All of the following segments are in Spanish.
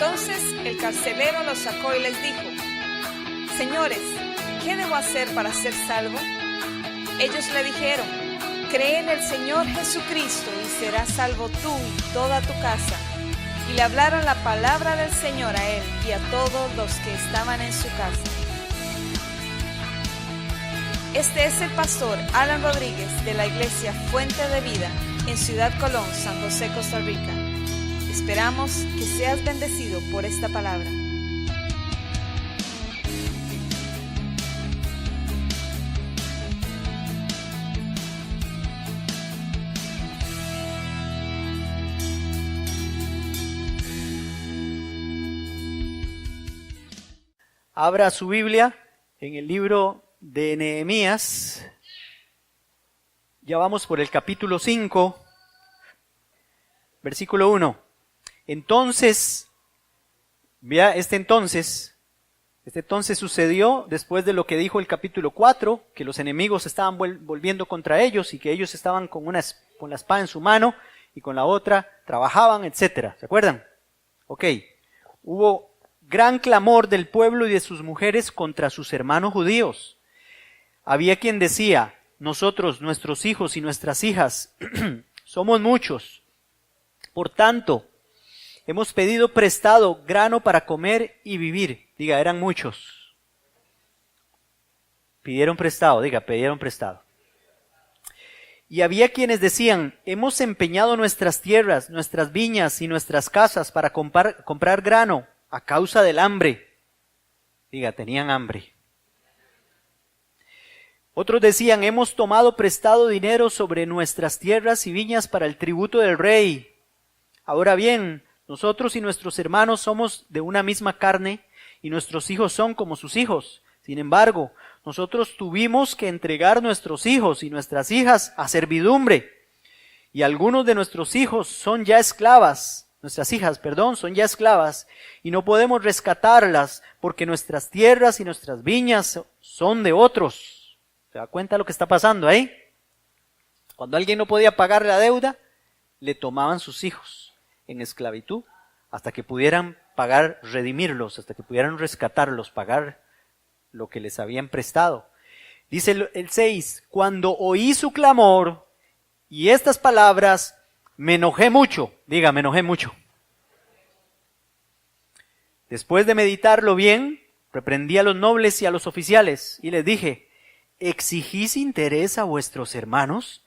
Entonces el carcelero los sacó y les dijo: Señores, ¿qué debo hacer para ser salvo? Ellos le dijeron: Cree en el Señor Jesucristo y serás salvo tú y toda tu casa. Y le hablaron la palabra del Señor a él y a todos los que estaban en su casa. Este es el pastor Alan Rodríguez de la iglesia Fuente de Vida en Ciudad Colón, San José, Costa Rica. Esperamos que seas bendecido por esta palabra. Abra su Biblia en el libro de Nehemías. Ya vamos por el capítulo 5, versículo 1. Entonces, vea, este entonces sucedió después de lo que dijo el capítulo 4, que los enemigos estaban volviendo contra ellos y que ellos estaban con la espada en su mano y con la otra trabajaban, etcétera. ¿Se acuerdan? Ok. Hubo gran clamor del pueblo y de sus mujeres contra sus hermanos judíos. Había quien decía: nosotros, nuestros hijos y nuestras hijas, somos muchos. Por tanto, hemos pedido prestado grano para comer y vivir. Diga, eran muchos. Pidieron prestado. Y había quienes decían: hemos empeñado nuestras tierras, nuestras viñas y nuestras casas para comprar grano a causa del hambre. Diga, tenían hambre. Otros decían: hemos tomado prestado dinero sobre nuestras tierras y viñas para el tributo del rey. Ahora bien, nosotros y nuestros hermanos somos de una misma carne y nuestros hijos son como sus hijos. Sin embargo, nosotros tuvimos que entregar nuestros hijos y nuestras hijas a servidumbre. Y algunos de nuestros hijos son ya esclavas. Nuestras hijas, son ya esclavas y no podemos rescatarlas porque nuestras tierras y nuestras viñas son de otros. ¿Se da cuenta lo que está pasando ahí? Cuando alguien no podía pagar la deuda, le tomaban sus hijos en esclavitud hasta que pudieran pagar, redimirlos, hasta que pudieran rescatarlos, pagar lo que les habían prestado. Dice el 6, cuando oí su clamor y estas palabras, me enojé mucho. Diga, me enojé mucho. Después de meditarlo bien, reprendí a los nobles y a los oficiales y les dije: ¿exigís interés a vuestros hermanos?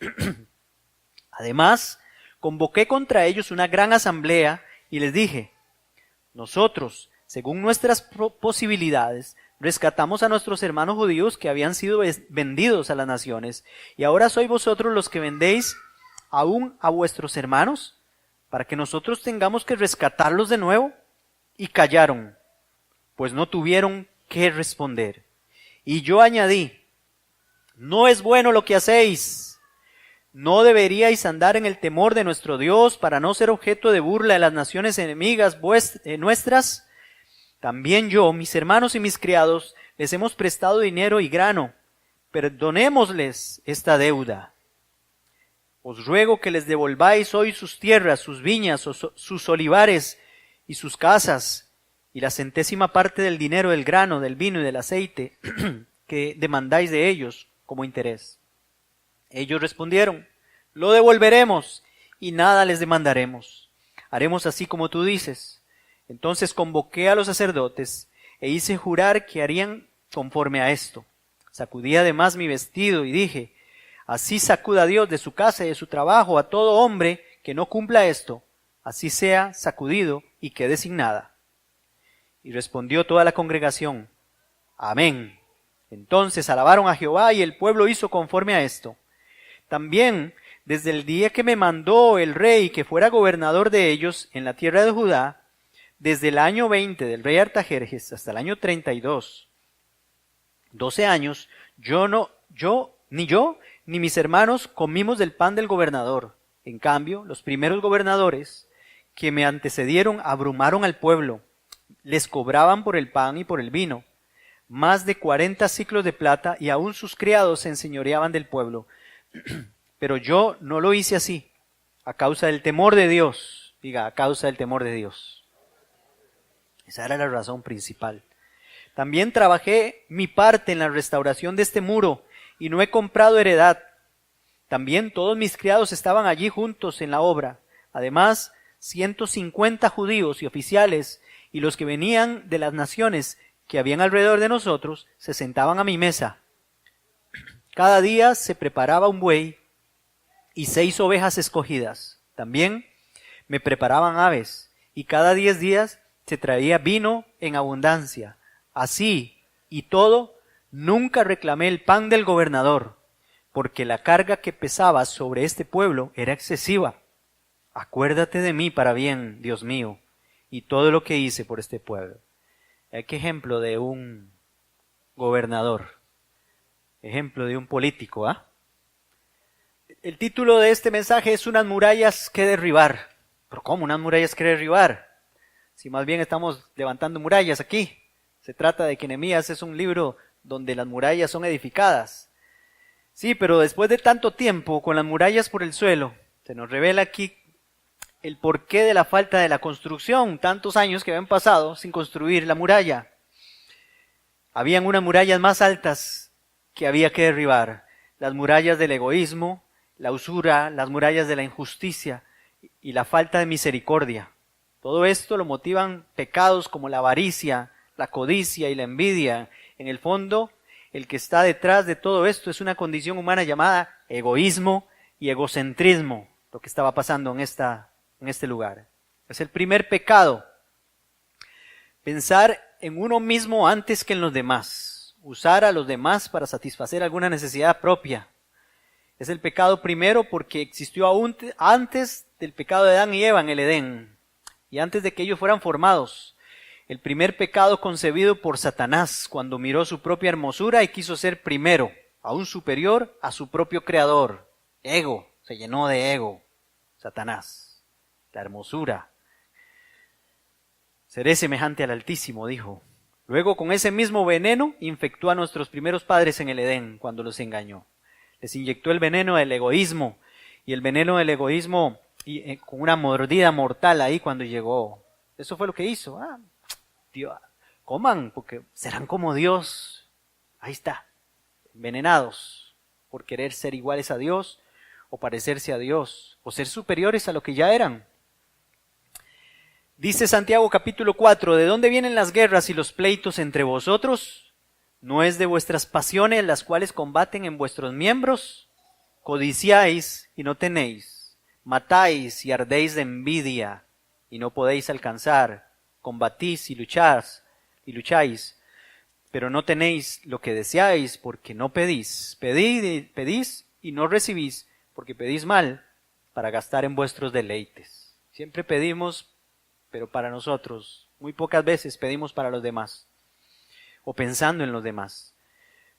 Además, convoqué contra ellos una gran asamblea y les dije: nosotros, según nuestras posibilidades, rescatamos a nuestros hermanos judíos que habían sido vendidos a las naciones, y ahora sois vosotros los que vendéis aún a vuestros hermanos, para que nosotros tengamos que rescatarlos de nuevo. Y callaron, pues no tuvieron qué responder. Y yo añadí: no es bueno lo que hacéis. ¿No deberíais andar en el temor de nuestro Dios para no ser objeto de burla de las naciones enemigas nuestras? También yo, mis hermanos y mis criados, les hemos prestado dinero y grano. Perdonémosles esta deuda. Os ruego que les devolváis hoy sus tierras, sus viñas, sus olivares y sus casas, y la centésima parte del dinero, del grano, del vino y del aceite que demandáis de ellos como interés. Ellos respondieron: lo devolveremos y nada les demandaremos. Haremos así como tú dices. Entonces convoqué a los sacerdotes e hice jurar que harían conforme a esto. Sacudí además mi vestido y dije: así sacuda Dios de su casa y de su trabajo a todo hombre que no cumpla esto, así sea sacudido y quede sin nada. Y respondió toda la congregación: amén. Entonces alabaron a Jehová y el pueblo hizo conforme a esto. También, desde el día que me mandó el rey que fuera gobernador de ellos en la tierra de Judá, desde el año 20 del rey Artajerjes hasta el año 32, 12 años, ni yo ni mis hermanos comimos del pan del gobernador. En cambio, los primeros gobernadores que me antecedieron abrumaron al pueblo. Les cobraban por el pan y por el vino más de 40 siclos de plata, y aún sus criados se enseñoreaban del pueblo. Pero yo no lo hice así, a causa del temor de Dios. Diga, a causa del temor de Dios. Esa era la razón principal. También trabajé mi parte en la restauración de este muro y no he comprado heredad. También todos mis criados estaban allí juntos en la obra. Además, 150 judíos y oficiales y los que venían de las naciones que habían alrededor de nosotros se sentaban a mi mesa. Cada día se preparaba un buey y 6 ovejas escogidas. También me preparaban aves y cada 10 días se traía vino en abundancia. Así y todo, nunca reclamé el pan del gobernador, porque la carga que pesaba sobre este pueblo era excesiva. Acuérdate de mí para bien, Dios mío, y todo lo que hice por este pueblo. ¿Qué ejemplo de un gobernador? Ejemplo de un político, ¿ah? El título de este mensaje es Unas murallas que derribar. ¿Pero cómo unas murallas que derribar? Si más bien estamos levantando murallas aquí. Se trata de que Nehemías es un libro donde las murallas son edificadas. Sí, pero después de tanto tiempo con las murallas por el suelo, se nos revela aquí el porqué de la falta de la construcción. Tantos años que habían pasado sin construir la muralla. Habían unas murallas más altas que había que derribar. Las murallas del egoísmo, la usura, las murallas de la injusticia y la falta de misericordia. Todo esto lo motivan pecados como la avaricia, la codicia y la envidia. En el fondo, el que está detrás de todo esto es una condición humana llamada egoísmo y egocentrismo, lo que estaba pasando en este lugar. Es el primer pecado. Pensar en uno mismo antes que en los demás. Usar a los demás para satisfacer alguna necesidad propia. Es el pecado primero porque existió aún antes del pecado de Adán y Eva en el Edén. Y antes de que ellos fueran formados. El primer pecado concebido por Satanás cuando miró su propia hermosura y quiso ser primero, aún superior a su propio creador. Ego, se llenó de ego. Satanás, la hermosura. Seré semejante al Altísimo, dijo. Luego con ese mismo veneno infectó a nuestros primeros padres en el Edén cuando los engañó. Les inyectó el veneno del egoísmo y el veneno del egoísmo con una mordida mortal ahí cuando llegó. Eso fue lo que hizo. Dios, coman, porque serán como Dios. Ahí está, envenenados por querer ser iguales a Dios o parecerse a Dios o ser superiores a lo que ya eran. Dice Santiago capítulo 4, ¿de dónde vienen las guerras y los pleitos entre vosotros? ¿No es de vuestras pasiones las cuales combaten en vuestros miembros? Codiciáis y no tenéis, matáis y ardéis de envidia y no podéis alcanzar. Combatís y lucháis, pero no tenéis lo que deseáis porque no pedís. Pedís y no recibís porque pedís mal para gastar en vuestros deleites. Siempre pedimos, pero para nosotros. Muy pocas veces pedimos para los demás o pensando en los demás.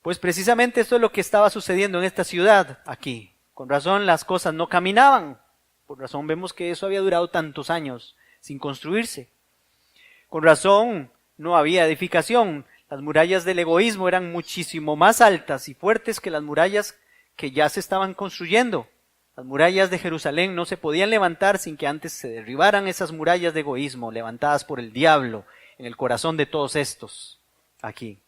Pues precisamente esto es lo que estaba sucediendo en esta ciudad aquí. Con razón las cosas no caminaban. Por razón vemos que eso había durado tantos años sin construirse. Con razón no había edificación. Las murallas del egoísmo eran muchísimo más altas y fuertes que las murallas que ya se estaban construyendo. Las murallas de Jerusalén no se podían levantar sin que antes se derribaran esas murallas de egoísmo levantadas por el diablo en el corazón de todos estos aquí.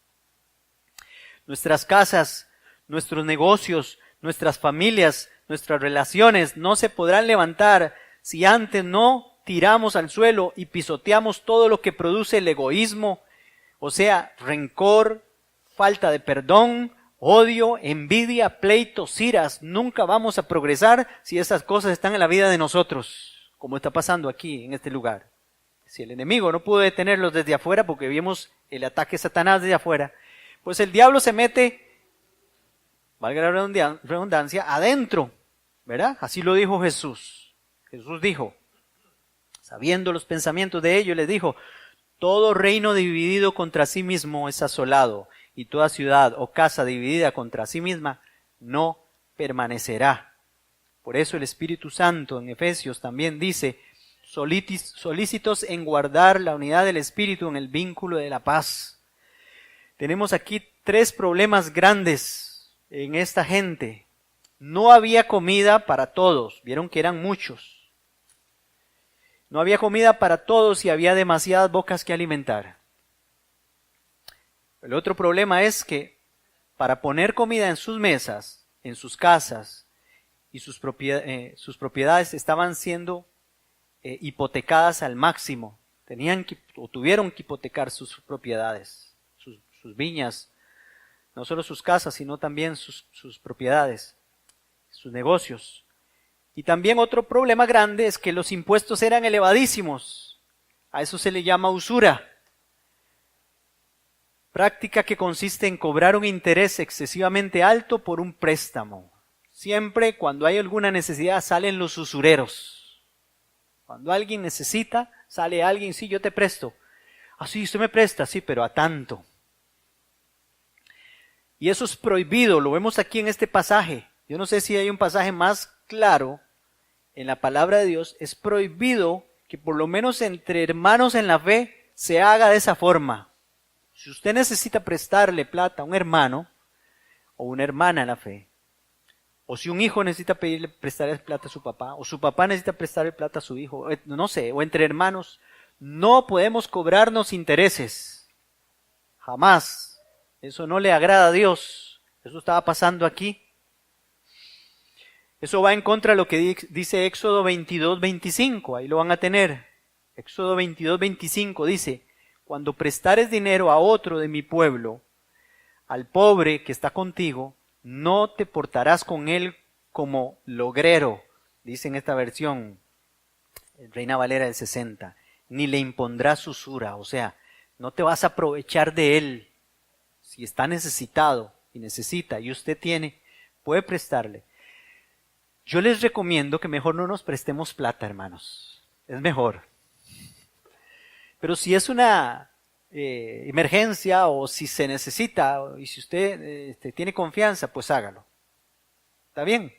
Nuestras casas, nuestros negocios, nuestras familias, nuestras relaciones no se podrán levantar si antes no tiramos al suelo y pisoteamos todo lo que produce el egoísmo, o sea, rencor, falta de perdón, odio, envidia, pleitos, iras. Nunca vamos a progresar si esas cosas están en la vida de nosotros, como está pasando aquí en este lugar. Si el enemigo no pudo detenerlos desde afuera, porque vimos el ataque de Satanás desde afuera, pues el diablo se mete, valga la redundancia, adentro, ¿verdad? Así lo dijo Jesús. Jesús dijo, sabiendo los pensamientos de ellos, les dijo, todo reino dividido contra sí mismo es asolado, y toda ciudad o casa dividida contra sí misma no permanecerá. Por eso el Espíritu Santo en Efesios también dice, solícitos en guardar la unidad del Espíritu en el vínculo de la paz. Tenemos aquí 3 problemas grandes en esta gente. No había comida para todos, vieron que eran muchos. No había comida para todos y había demasiadas bocas que alimentar. El otro problema es que para poner comida en sus mesas, en sus casas y sus propiedades estaban siendo hipotecadas al máximo. Tuvieron que hipotecar sus propiedades, sus viñas, no solo sus casas, sino también sus propiedades, sus negocios. Y también otro problema grande es que los impuestos eran elevadísimos. A eso se le llama usura. Práctica que consiste en cobrar un interés excesivamente alto por un préstamo. Siempre cuando hay alguna necesidad salen los usureros. Cuando alguien necesita, sale alguien, sí, yo te presto. Ah, sí, usted me presta, sí, pero a tanto. Y eso es prohibido, lo vemos aquí en este pasaje. Yo no sé si hay un pasaje más claro en la palabra de Dios. Es prohibido que por lo menos entre hermanos en la fe se haga de esa forma. Si usted necesita prestarle plata a un hermano o una hermana en la fe, o si un hijo necesita prestarle plata a su papá, o su papá necesita prestarle plata a su hijo, no sé, o entre hermanos, no podemos cobrarnos intereses. Jamás. Eso no le agrada a Dios. Eso estaba pasando aquí. Eso va en contra de lo que dice Éxodo 22:25. Ahí lo van a tener. Éxodo 22:25 dice: cuando prestares dinero a otro de mi pueblo, al pobre que está contigo, no te portarás con él como logrero, dice en esta versión, Reina Valera del 60, ni le impondrás usura, o sea, no te vas a aprovechar de él. Si está necesitado y necesita y usted tiene, puede prestarle. Yo les recomiendo que mejor no nos prestemos plata, hermanos. Es mejor. Pero si es una emergencia o si se necesita y si usted tiene confianza, pues hágalo. ¿Está bien?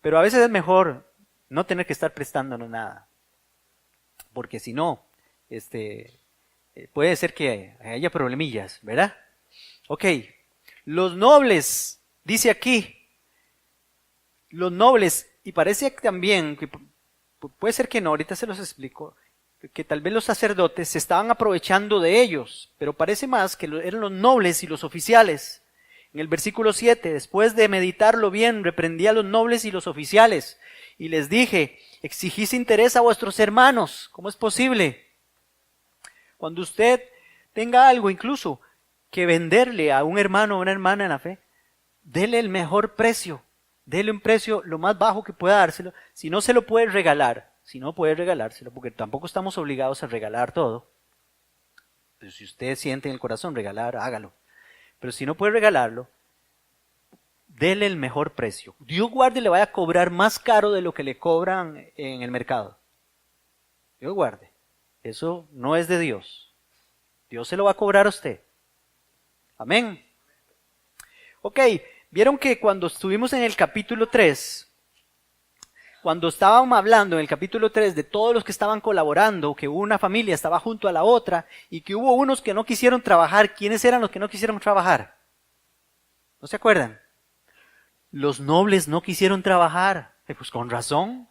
Pero a veces es mejor no tener que estar prestándonos nada. Porque si no, puede ser que haya problemillas, ¿verdad? Ok, los nobles, dice aquí, los nobles, y parece también, que puede ser que no, ahorita se los explico, que tal vez los sacerdotes se estaban aprovechando de ellos, pero parece más que eran los nobles y los oficiales. En el versículo 7, después de meditarlo bien, reprendí a los nobles y los oficiales, y les dije, exigís interés a vuestros hermanos, ¿cómo es posible? Cuando usted tenga algo incluso que venderle a un hermano o una hermana en la fe, dele el mejor precio, dele un precio lo más bajo que pueda dárselo. Si no se lo puede regalar, si no puede regalárselo, porque tampoco estamos obligados a regalar todo. Pero si usted siente en el corazón regalar, hágalo. Pero si no puede regalarlo, dele el mejor precio. Dios guarde, le vaya a cobrar más caro de lo que le cobran en el mercado. Dios guarde. Eso no es de Dios. Dios se lo va a cobrar a usted. Amén. Ok, vieron que cuando estuvimos en el capítulo 3, cuando estábamos hablando en el capítulo 3 de todos los que estaban colaborando, que una familia estaba junto a la otra y que hubo unos que no quisieron trabajar, ¿quiénes eran los que no quisieron trabajar? ¿No se acuerdan? Los nobles no quisieron trabajar. Pues con razón.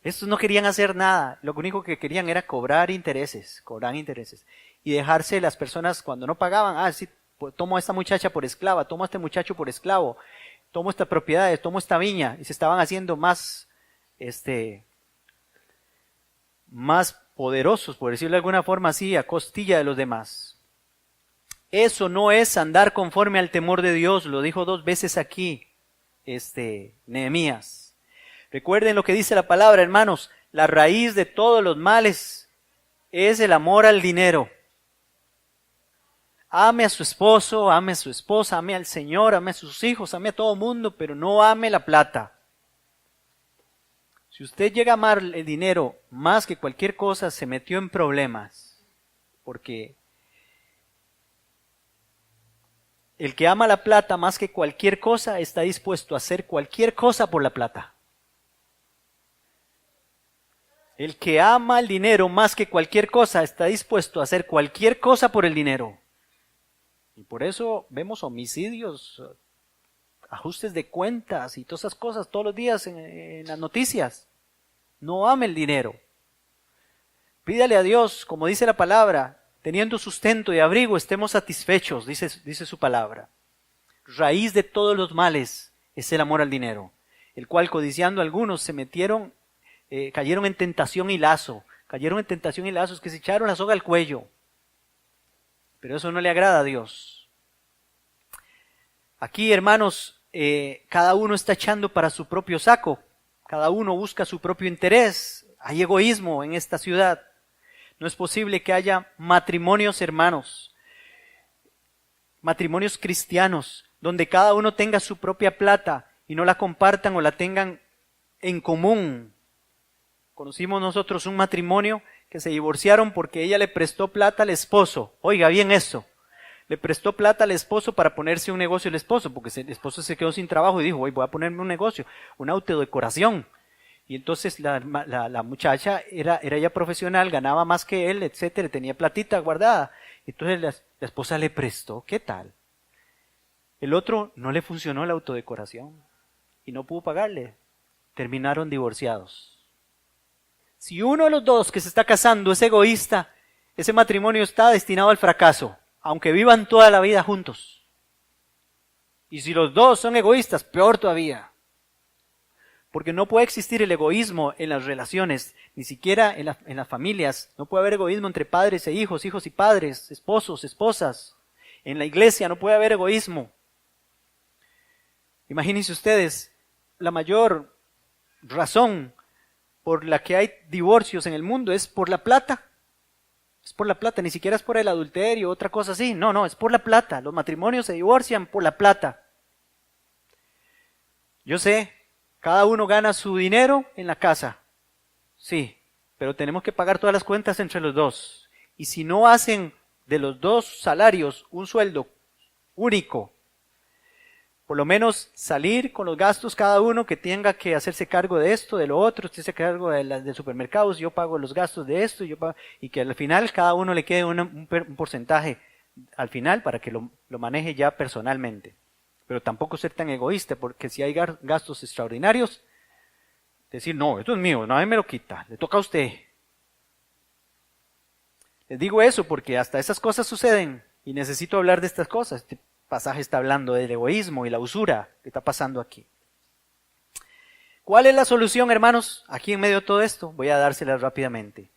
Estos no querían hacer nada. Lo único que querían era cobrar intereses. Y dejarse las personas cuando no pagaban. Sí, pues, tomo a esta muchacha por esclava, tomo a este muchacho por esclavo, tomo estas propiedades, tomo esta viña. Y se estaban haciendo más poderosos, por decirlo de alguna forma así, a costilla de los demás. Eso no es andar conforme al temor de Dios, lo dijo 2 veces aquí, Nehemías. Recuerden lo que dice la palabra, hermanos, la raíz de todos los males es el amor al dinero. Ame a su esposo, ame a su esposa, ame al Señor, ame a sus hijos, ame a todo mundo, pero no ame la plata. Si usted llega a amar el dinero más que cualquier cosa, se metió en problemas, porque el que ama la plata más que cualquier cosa está dispuesto a hacer cualquier cosa por la plata. El que ama el dinero más que cualquier cosa está dispuesto a hacer cualquier cosa por el dinero. Y por eso vemos homicidios, ajustes de cuentas y todas esas cosas todos los días en las noticias. No ame el dinero. Pídale a Dios, como dice la palabra, teniendo sustento y abrigo, estemos satisfechos, dice su palabra. Raíz de todos los males es el amor al dinero, el cual codiciando algunos se metieron, cayeron en tentación y lazo. Cayeron en tentación y lazos, que se echaron la soga al cuello. Pero eso no le agrada a Dios. Aquí, hermanos, cada uno está echando para su propio saco. Cada uno busca su propio interés. Hay egoísmo en esta ciudad. No es posible que haya matrimonios hermanos, matrimonios cristianos, donde cada uno tenga su propia plata y no la compartan o la tengan en común. Conocimos nosotros un matrimonio que se divorciaron porque ella le prestó plata al esposo. Oiga bien eso. Le prestó plata al esposo para ponerse un negocio el esposo, porque el esposo se quedó sin trabajo y dijo, voy a ponerme un negocio, una autodecoración. Y entonces la muchacha era ya profesional, ganaba más que él, etcétera, tenía platita guardada. Entonces la esposa le prestó, ¿qué tal? El otro no le funcionó la autodecoración y no pudo pagarle. Terminaron divorciados. Si uno de los dos que se está casando es egoísta, ese matrimonio está destinado al fracaso, aunque vivan toda la vida juntos. Y si los dos son egoístas, peor todavía. Porque no puede existir el egoísmo en las relaciones, ni siquiera en las familias. No puede haber egoísmo entre padres e hijos, hijos y padres, esposos, esposas. En la iglesia no puede haber egoísmo. Imagínense ustedes, la mayor razón por la que hay divorcios en el mundo es por la plata. Es por la plata, ni siquiera es por el adulterio, otra cosa así. No, es por la plata. Los matrimonios se divorcian por la plata. Yo sé, cada uno gana su dinero en la casa. Sí, pero tenemos que pagar todas las cuentas entre los dos. Y si no hacen de los dos salarios un sueldo único, por lo menos salir con los gastos cada uno, que tenga que hacerse cargo de esto, de lo otro, usted se cargo de supermercados, yo pago los gastos de esto, y que al final cada uno le quede un porcentaje al final para que lo maneje ya personalmente. Pero tampoco ser tan egoísta, porque si hay gastos extraordinarios, decir, no, esto es mío, nadie me lo quita, le toca a usted. Les digo eso porque hasta esas cosas suceden y necesito hablar de estas cosas. Este pasaje está hablando del egoísmo y la usura que está pasando aquí. ¿Cuál es la solución, hermanos? Aquí en medio de todo esto, voy a dárselas rápidamente.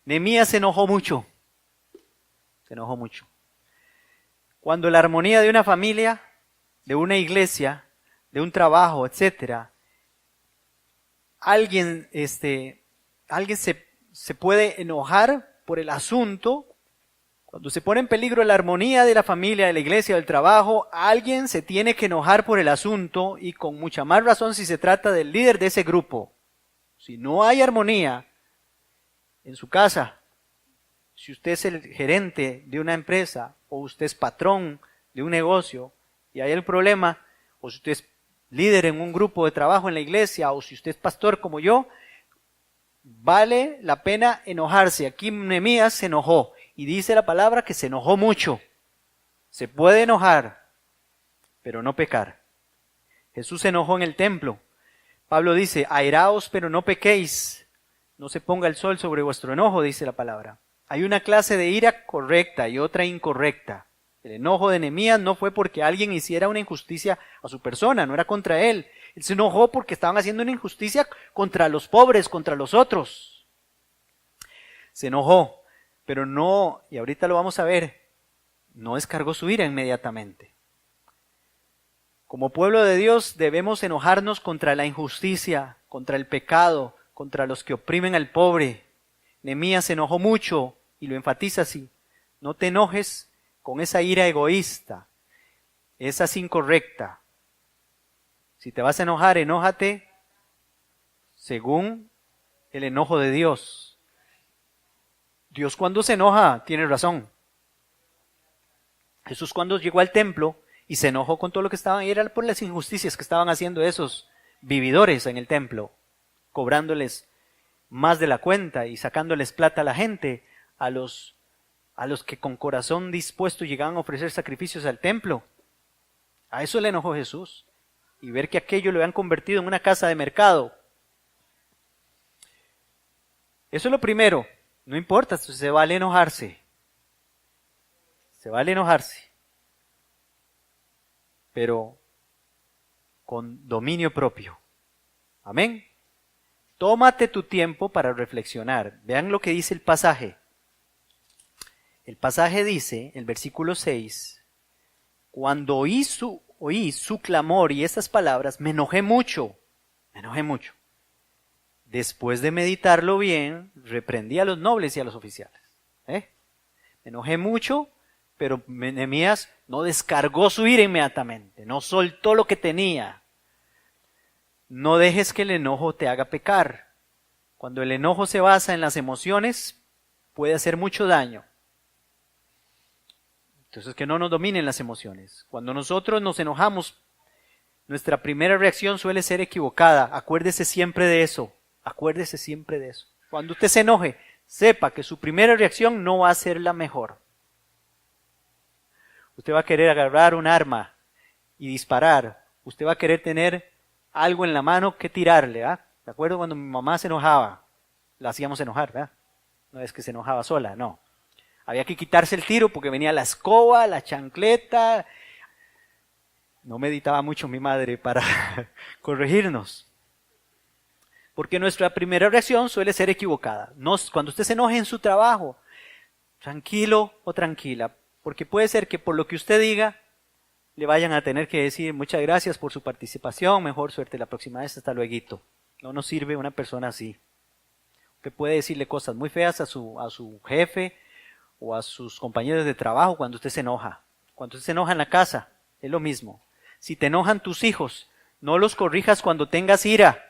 Nehemías se enojó mucho. Se enojó mucho. Cuando la armonía de una familia, de una iglesia, de un trabajo, etcétera, alguien se puede enojar por el asunto. Cuando se pone en peligro la armonía de la familia, de la iglesia, del trabajo, alguien se tiene que enojar por el asunto, y con mucha más razón si se trata del líder de ese grupo. Si no hay armonía en su casa, si usted es el gerente de una empresa o usted es patrón de un negocio y hay el problema, o si usted es líder en un grupo de trabajo en la iglesia, o si usted es pastor como yo, vale la pena enojarse. Aquí Nehemías se enojó. Y dice la palabra que se enojó mucho. Se puede enojar, pero no pecar. Jesús se enojó en el templo. Pablo dice, airaos, pero no pequéis. No se ponga el sol sobre vuestro enojo, dice la palabra. Hay una clase de ira correcta y otra incorrecta. El enojo de Nehemías no fue porque alguien hiciera una injusticia a su persona, no era contra él. Él se enojó porque estaban haciendo una injusticia contra los pobres, contra los otros. Se enojó. Pero no, y ahorita lo vamos a ver, no descargó su ira inmediatamente. Como pueblo de Dios debemos enojarnos contra la injusticia, contra el pecado, contra los que oprimen al pobre. Nehemías se enojó mucho y lo enfatiza así. No te enojes con esa ira egoísta, esa es incorrecta. Si te vas a enojar, enójate según el enojo de Dios. Dios cuando se enoja tiene razón. Jesús cuando llegó al templo y se enojó con todo lo que estaban, era por las injusticias que estaban haciendo esos vividores en el templo, cobrándoles más de la cuenta y sacándoles plata a la gente, a los que con corazón dispuesto llegaban a ofrecer sacrificios al templo. A eso le enojó Jesús. Y ver que aquello lo habían convertido en una casa de mercado. Eso es lo primero. No importa, se vale enojarse. Se vale enojarse. Pero con dominio propio. Amén. Tómate tu tiempo para reflexionar. Vean lo que dice el pasaje. El pasaje dice, el versículo 6, cuando oí su clamor y estas palabras, me enojé mucho. Después de meditarlo bien, reprendí a los nobles y a los oficiales. Me enojé mucho, pero Nehemías no descargó su ira inmediatamente, no soltó lo que tenía. No dejes que el enojo te haga pecar. Cuando el enojo se basa en las emociones, puede hacer mucho daño. Entonces, que no nos dominen las emociones. Cuando nosotros nos enojamos, nuestra primera reacción suele ser equivocada. Acuérdese siempre de eso. Cuando usted se enoje, sepa que su primera reacción no va a ser la mejor. Usted va a querer agarrar un arma y disparar. Usted va a querer tener algo en la mano que tirarle. ¿De acuerdo? Cuando mi mamá se enojaba, la hacíamos enojar, ¿verdad? No es que se enojaba sola, no. Había que quitarse el tiro porque venía la escoba, la chancleta. No meditaba mucho mi madre para corregirnos. Porque nuestra primera reacción suele ser equivocada. Cuando usted se enoje en su trabajo, tranquilo o tranquila, porque puede ser que por lo que usted diga, le vayan a tener que decir muchas gracias por su participación, mejor suerte la próxima vez, hasta luego. No nos sirve una persona así. Usted puede decirle cosas muy feas a su jefe o a sus compañeros de trabajo cuando usted se enoja. Cuando usted se enoja en la casa, es lo mismo. Si te enojan tus hijos, no los corrijas cuando tengas ira.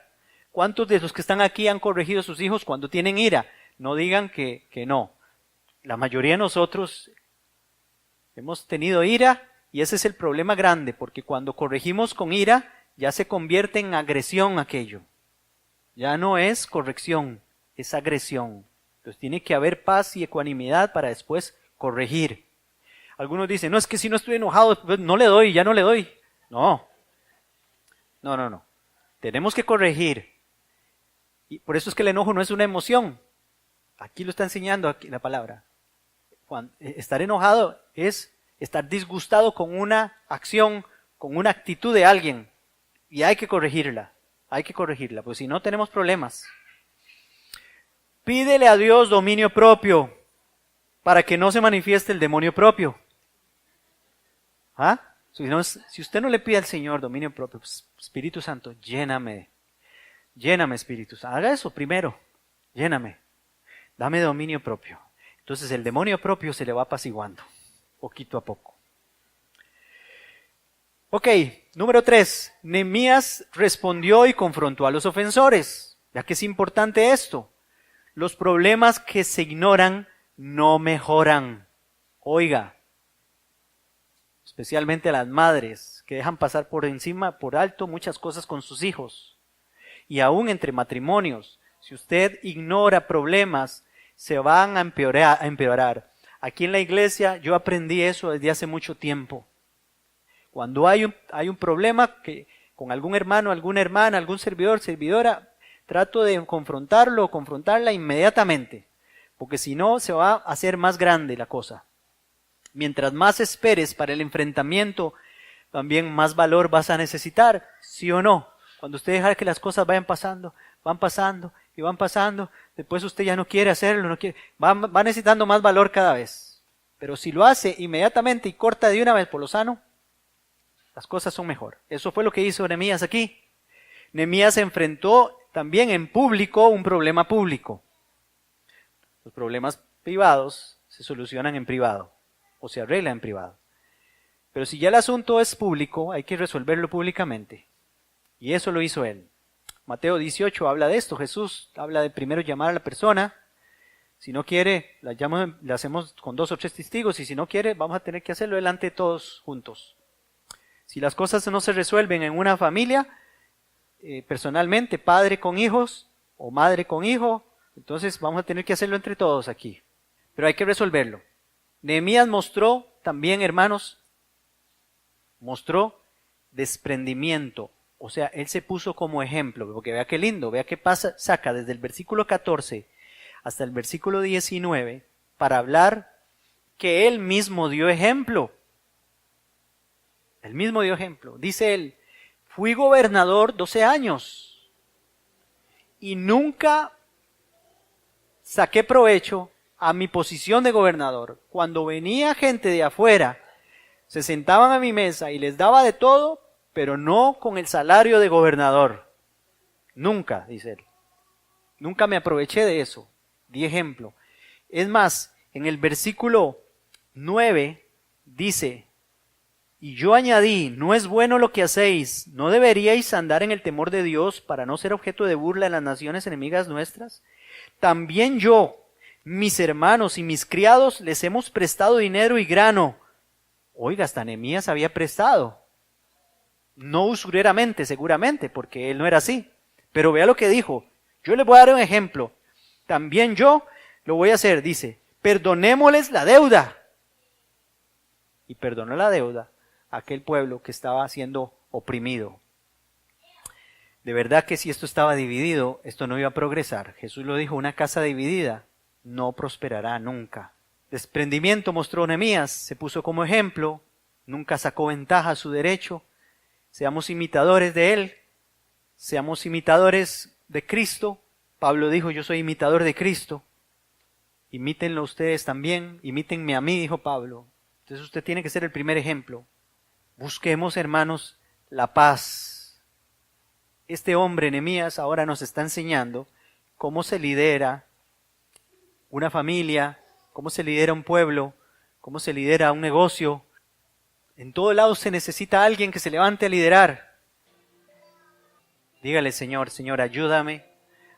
¿Cuántos de los que están aquí han corregido a sus hijos cuando tienen ira? No digan que no. La mayoría de nosotros hemos tenido ira y ese es el problema grande, porque cuando corregimos con ira, ya se convierte en agresión aquello. Ya no es corrección, es agresión. Entonces tiene que haber paz y ecuanimidad para después corregir. Algunos dicen, no, es que si no estoy enojado, pues no le doy, ya no le doy. No. Tenemos que corregir. Y por eso es que el enojo no es una emoción. Aquí lo está enseñando aquí la palabra. Estar enojado es estar disgustado con una acción, con una actitud de alguien. Y hay que corregirla, porque si no tenemos problemas. Pídele a Dios dominio propio para que no se manifieste el demonio propio. Si usted no le pide al Señor dominio propio, pues, Espíritu Santo, lléname Espíritu Santo. Haga eso primero, lléname, dame dominio propio. Entonces el demonio propio se le va apaciguando, poquito a poco. Ok, número 3, Nehemías respondió y confrontó a los ofensores. Ya que es importante esto. Los problemas que se ignoran no mejoran. Oiga, especialmente a las madres que dejan pasar por encima, por alto, muchas cosas con sus hijos. Y aún entre matrimonios, si usted ignora problemas, se van a empeorar. Aquí en la iglesia yo aprendí eso desde hace mucho tiempo. Cuando hay un problema con algún hermano, alguna hermana, algún servidor, servidora, trato de confrontarlo o confrontarla inmediatamente, porque si no se va a hacer más grande la cosa. Mientras más esperes para el enfrentamiento, también más valor vas a necesitar, ¿sí o no? Cuando usted deja que las cosas van pasando, después usted ya no quiere hacerlo, va necesitando más valor cada vez. Pero si lo hace inmediatamente y corta de una vez por lo sano, las cosas son mejor. Eso fue lo que hizo Nehemías aquí. Nehemías enfrentó también en público un problema público. Los problemas privados se solucionan en privado o se arreglan en privado. Pero si ya el asunto es público, hay que resolverlo públicamente. Y eso lo hizo él. Mateo 18 habla de esto. Jesús habla de primero llamar a la persona. Si no quiere, la hacemos con 2 o 3 testigos. Y si no quiere, vamos a tener que hacerlo delante de todos juntos. Si las cosas no se resuelven en una familia, personalmente, padre con hijos o madre con hijo, entonces vamos a tener que hacerlo entre todos aquí. Pero hay que resolverlo. Nehemías mostró también, hermanos, desprendimiento. O sea, él se puso como ejemplo, porque vea qué lindo, vea qué pasa, saca desde el versículo 14 hasta el versículo 19 para hablar que él mismo dio ejemplo. Él mismo dio ejemplo. Dice él, fui gobernador 12 años y nunca saqué provecho a mi posición de gobernador. Cuando venía gente de afuera, se sentaban a mi mesa y les daba de todo, pero no con el salario de gobernador. Nunca, dice él. Nunca me aproveché de eso. Di ejemplo. Es más, en el versículo 9 dice, y yo añadí, no es bueno lo que hacéis, ¿no deberíais andar en el temor de Dios para no ser objeto de burla en las naciones enemigas nuestras? También yo, mis hermanos y mis criados, les hemos prestado dinero y grano. Oiga, hasta Nehemías había prestado. No usureramente, seguramente, porque él no era así. Pero vea lo que dijo. Yo les voy a dar un ejemplo. También yo lo voy a hacer, dice, perdonémosles la deuda. Y perdonó la deuda a aquel pueblo que estaba siendo oprimido. De verdad que si esto estaba dividido, esto no iba a progresar. Jesús lo dijo, una casa dividida no prosperará nunca. Desprendimiento mostró Nehemías, se puso como ejemplo, nunca sacó ventaja a su derecho. Seamos imitadores de él, seamos imitadores de Cristo. Pablo dijo, yo soy imitador de Cristo. Imítenlo ustedes también, imítenme a mí, dijo Pablo. Entonces usted tiene que ser el primer ejemplo. Busquemos, hermanos, la paz. Este hombre, Nehemías, ahora nos está enseñando cómo se lidera una familia, cómo se lidera un pueblo, cómo se lidera un negocio. En todo lado se necesita alguien que se levante a liderar. Dígale, Señor, Señor, ayúdame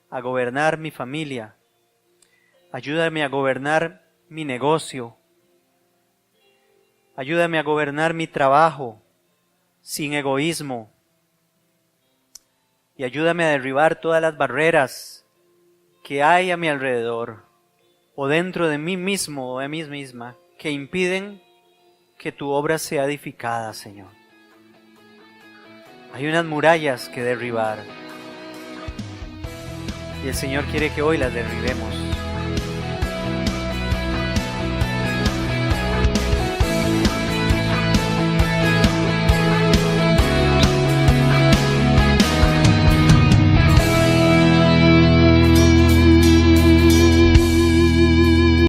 a gobernar mi familia. Ayúdame a gobernar mi negocio. Ayúdame a gobernar mi trabajo sin egoísmo. Y ayúdame a derribar todas las barreras que hay a mi alrededor o dentro de mí mismo o de mí misma que impiden que tu obra sea edificada, Señor. Hay unas murallas que derribar y el Señor quiere que hoy las derribemos.